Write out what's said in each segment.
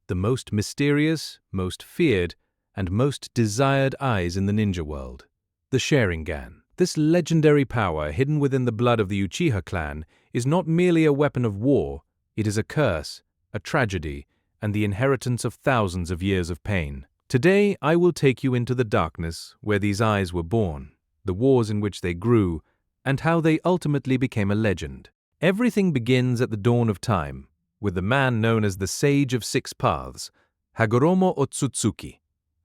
the most mysterious, most feared, and most desired eyes in the ninja world. The Sharingan. This legendary power hidden within the blood of the Uchiha clan is not merely a weapon of war, it is a curse, a tragedy, and the inheritance of thousands of years of pain. Today I will take you into the darkness where these eyes were born, the wars in which they grew, and how they ultimately became a legend. Everything begins at the dawn of time, with the man known as the Sage of Six Paths, Hagoromo Otsutsuki.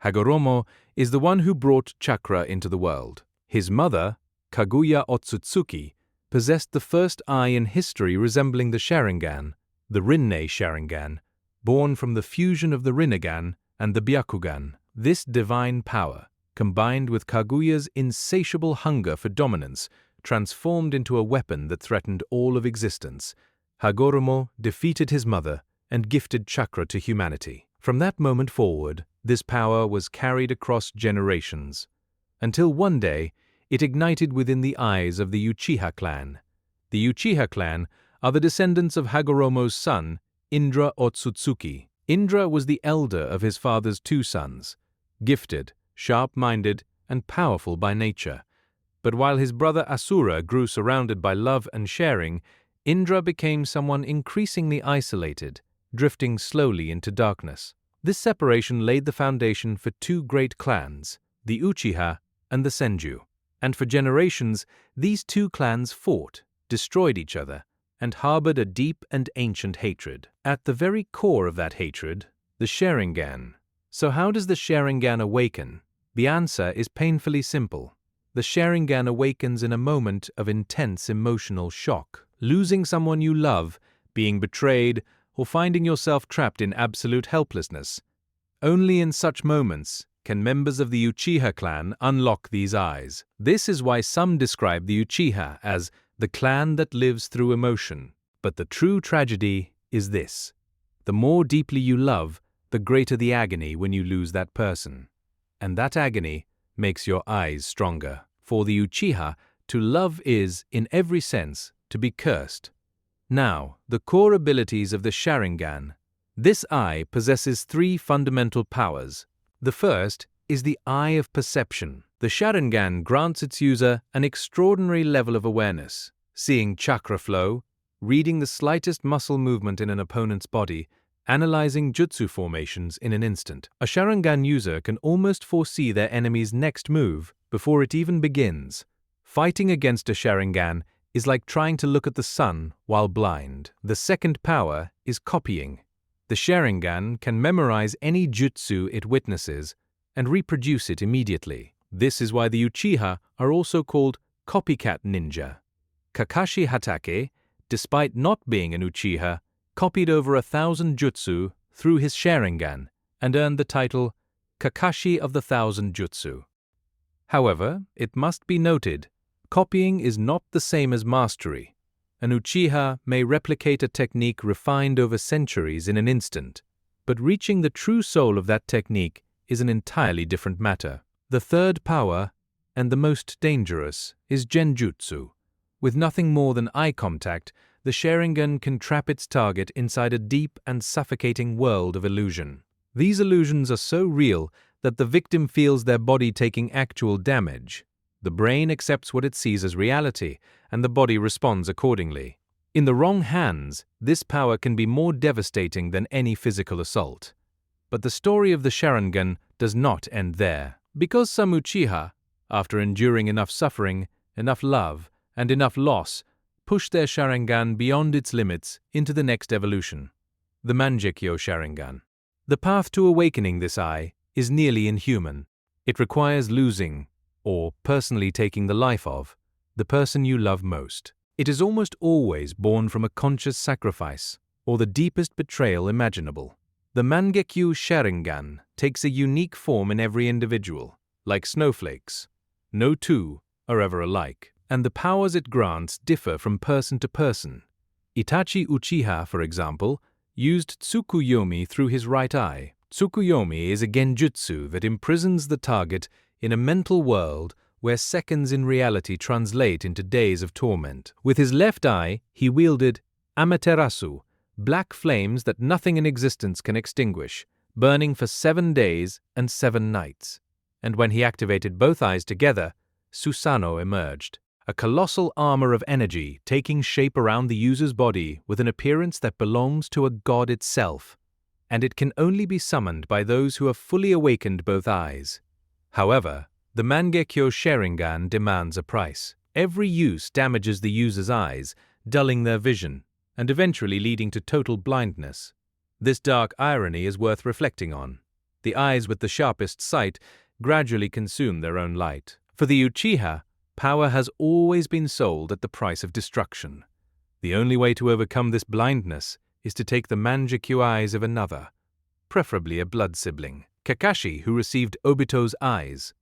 Hagoromo is the one who brought Chakra into the world. His mother, Kaguya Otsutsuki, possessed the first eye in history resembling the Sharingan, the Rinne-Sharingan, born from the fusion of the Rinnegan and the Byakugan. This divine power, combined with Kaguya's insatiable hunger for dominance, transformed into a weapon that threatened all of existence. Hagoromo defeated his mother and gifted Chakra to humanity. From that moment forward, this power was carried across generations, until one day it ignited within the eyes of the Uchiha clan. The Uchiha clan are the descendants of Hagoromo's son, Indra Otsutsuki. Indra was the elder of his father's two sons, gifted, sharp-minded, and powerful by nature. But while his brother Asura grew surrounded by love and sharing, Indra became someone increasingly isolated, drifting slowly into darkness. This separation laid the foundation for two great clans, the Uchiha and the Senju. And for generations, these two clans fought, destroyed each other, and harbored a deep and ancient hatred. At the very core of that hatred, the Sharingan. So how does the Sharingan awaken? The answer is painfully simple. The Sharingan awakens in a moment of intense emotional shock. Losing someone you love, being betrayed, or finding yourself trapped in absolute helplessness. Only in such moments can members of the Uchiha clan unlock these eyes. This is why some describe the Uchiha as the clan that lives through emotion. But the true tragedy is this. The more deeply you love, the greater the agony when you lose that person. And that agony makes your eyes stronger. For the Uchiha, to love is, in every sense, to be cursed. Now, the core abilities of the Sharingan. This eye possesses three fundamental powers. The first is the eye of perception. The Sharingan grants its user an extraordinary level of awareness, seeing chakra flow, reading the slightest muscle movement in an opponent's body, analyzing jutsu formations in an instant. A Sharingan user can almost foresee their enemy's next move before it even begins. Fighting against a Sharingan is like trying to look at the sun while blind. The second power is copying. The Sharingan can memorize any jutsu it witnesses and reproduce it immediately. This is why the Uchiha are also called copycat ninja. Kakashi Hatake, despite not being an Uchiha, copied over 1,000 jutsu through his Sharingan and earned the title Kakashi of the 1,000 Jutsu. However, it must be noted, copying is not the same as mastery. An Uchiha may replicate a technique refined over centuries in an instant, but reaching the true soul of that technique is an entirely different matter. The third power, and the most dangerous, is genjutsu. With nothing more than eye contact, the Sharingan can trap its target inside a deep and suffocating world of illusion. These illusions are so real that the victim feels their body taking actual damage. The brain accepts what it sees as reality, and the body responds accordingly. In the wrong hands, this power can be more devastating than any physical assault. But the story of the Sharingan does not end there. Because some Uchiha, after enduring enough suffering, enough love, and enough loss, push their Sharingan beyond its limits into the next evolution, the Mangekyo Sharingan. The path to awakening this eye is nearly inhuman. It requires losing, or personally taking the life of, the person you love most. It is almost always born from a conscious sacrifice, or the deepest betrayal imaginable. The Mangekyo Sharingan takes a unique form in every individual, like snowflakes. No two are ever alike, and the powers it grants differ from person to person. Itachi Uchiha, for example, used Tsukuyomi through his right eye. Tsukuyomi is a genjutsu that imprisons the target in a mental world where seconds in reality translate into days of torment. With his left eye, he wielded Amaterasu, black flames that nothing in existence can extinguish, burning for 7 days and 7 nights. And when he activated both eyes together, Susanoo emerged, a colossal armor of energy taking shape around the user's body with an appearance that belongs to a god itself, and it can only be summoned by those who have fully awakened both eyes. However, the Mangekyo Sharingan demands a price. Every use damages the user's eyes, dulling their vision, and eventually leading to total blindness. This dark irony is worth reflecting on. The eyes with the sharpest sight gradually consume their own light. For the Uchiha, power has always been sold at the price of destruction. The only way to overcome this blindness is to take the Mangekyo eyes of another, preferably a blood sibling. Kakashi, who received Obito's eyes,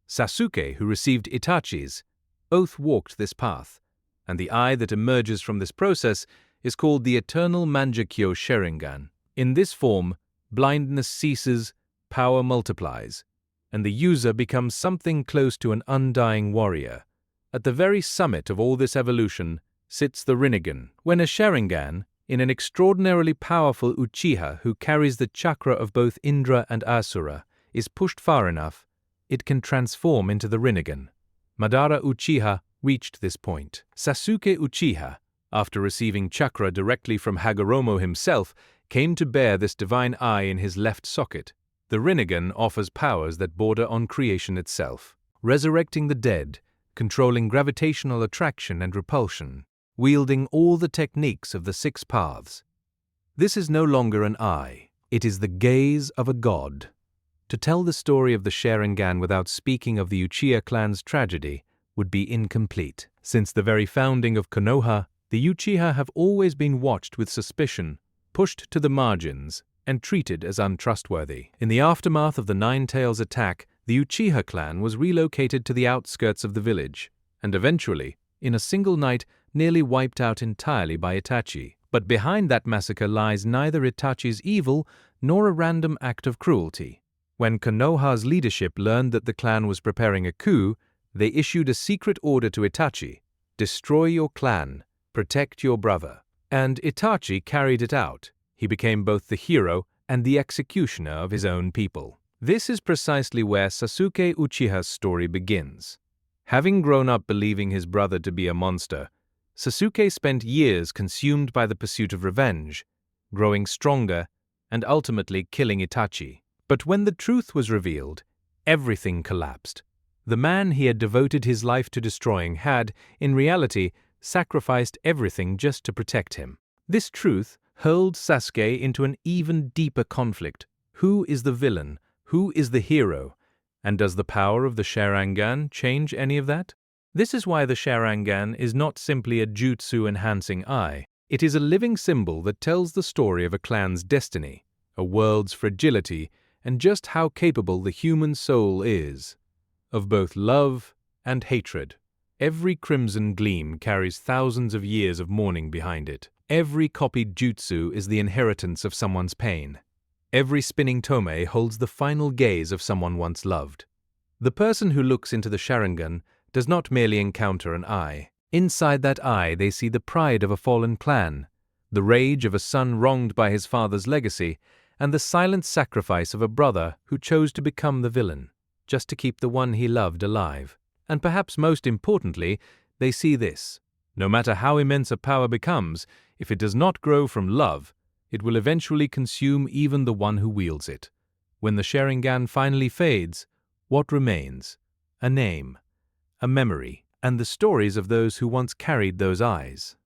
Sasuke, who received Itachi's, both walked this path, and the eye that emerges from this process is called the Eternal Mangekyo Sharingan. In this form, blindness ceases, power multiplies, and the user becomes something close to an undying warrior. At the very summit of all this evolution sits the Rinnegan. When a Sharingan, in an extraordinarily powerful Uchiha who carries the chakra of both Indra and Asura, is pushed far enough, it can transform into the Rinnegan. Madara Uchiha reached this point. Sasuke Uchiha, after receiving chakra directly from Hagoromo himself, came to bear this divine eye in his left socket. The Rinnegan offers powers that border on creation itself, resurrecting the dead, controlling gravitational attraction and repulsion, wielding all the techniques of the 6 paths. This is no longer an eye, it is the gaze of a god. To tell the story of the Sharingan without speaking of the Uchiha clan's tragedy would be incomplete. Since the very founding of Konoha, the Uchiha have always been watched with suspicion, pushed to the margins, and treated as untrustworthy. In the aftermath of the Nine Tails attack, the Uchiha clan was relocated to the outskirts of the village, and eventually, in a single night, nearly wiped out entirely by Itachi. But behind that massacre lies neither Itachi's evil nor a random act of cruelty. When Konoha's leadership learned that the clan was preparing a coup, they issued a secret order to Itachi: destroy your clan, protect your brother. And Itachi carried it out. He became both the hero and the executioner of his own people. This is precisely where Sasuke Uchiha's story begins. Having grown up believing his brother to be a monster, Sasuke spent years consumed by the pursuit of revenge, growing stronger and ultimately killing Itachi. But when the truth was revealed, everything collapsed. The man he had devoted his life to destroying had, in reality, sacrificed everything just to protect him. This truth hurled Sasuke into an even deeper conflict. Who is the villain? Who is the hero? And does the power of the Sharingan change any of that? This is why the Sharingan is not simply a jutsu-enhancing eye. It is a living symbol that tells the story of a clan's destiny, a world's fragility, and just how capable the human soul is, of both love and hatred. Every crimson gleam carries thousands of years of mourning behind it. Every copied jutsu is the inheritance of someone's pain. Every spinning tome holds the final gaze of someone once loved. The person who looks into the Sharingan does not merely encounter an eye. Inside that eye they see the pride of a fallen clan, the rage of a son wronged by his father's legacy, and the silent sacrifice of a brother who chose to become the villain, just to keep the one he loved alive. And perhaps most importantly, they see this: no matter how immense a power becomes, if it does not grow from love, it will eventually consume even the one who wields it. When the Sharingan finally fades, what remains? A name, a memory, and the stories of those who once carried those eyes.